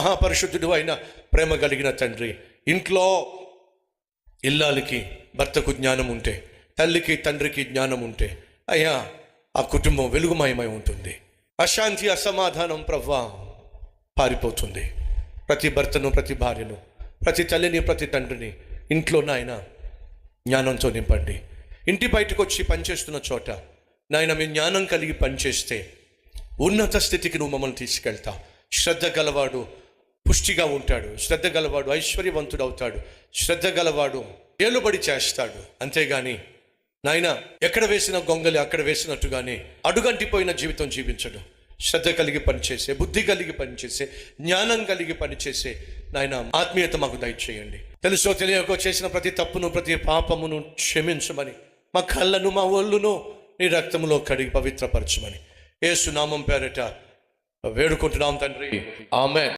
మహాపరిశుద్ధుడు అయిన ప్రేమ కలిగిన తండ్రి, ఇంట్లో ఇల్లాలకి భర్తకు జ్ఞానం ఉంటే, తల్లికి తండ్రికి జ్ఞానం ఉంటే అయ్యా ఆ కుటుంబం వెలుగుమయమై ఉంటుంది. అశాంతి అసమాధానం ప్రభువా పారిపోతుంది. ప్రతి భర్తను, ప్రతి భార్యను, ప్రతి తల్లిని, ప్రతి తండ్రిని ఇంట్లో నాయన జ్ఞానంతో నింపండి. ఇంటి బయటకు వచ్చి పనిచేస్తున్న చోట నాయన మీ జ్ఞానం కలిగి పనిచేస్తే ఉన్నత స్థితికి నువ్వు మమ్మల్ని తీసుకెళ్తా. శ్రద్ధ గలవాడు పుష్టిగా ఉంటాడు, శ్రద్ధ గలవాడు ఐశ్వర్యవంతుడు అవుతాడు, శ్రద్ధ గలవాడు ఏలుబడి చేస్తాడు. అంతేగాని నాయన ఎక్కడ వేసిన గొంగలి అక్కడ వేసినట్టుగానే అడుగంటిపోయిన జీవితం జీవించడు. శ్రద్ధ కలిగి పనిచేసే, బుద్ధి కలిగి పనిచేసే, జ్ఞానం కలిగి పనిచేసే నాయన ఆత్మీయత మాకు దయచేయండి. తెలుసో తెలియకో చేసిన ప్రతి తప్పును, ప్రతి పాపమును క్షమించమని, మా కళ్ళను, మా ఒళ్ళును నీ రక్తములో కడిగి పవిత్రపరచమని యేసు నామం పేరట వేడుకుంటున్నాం తండ్రి. ఆమేన్.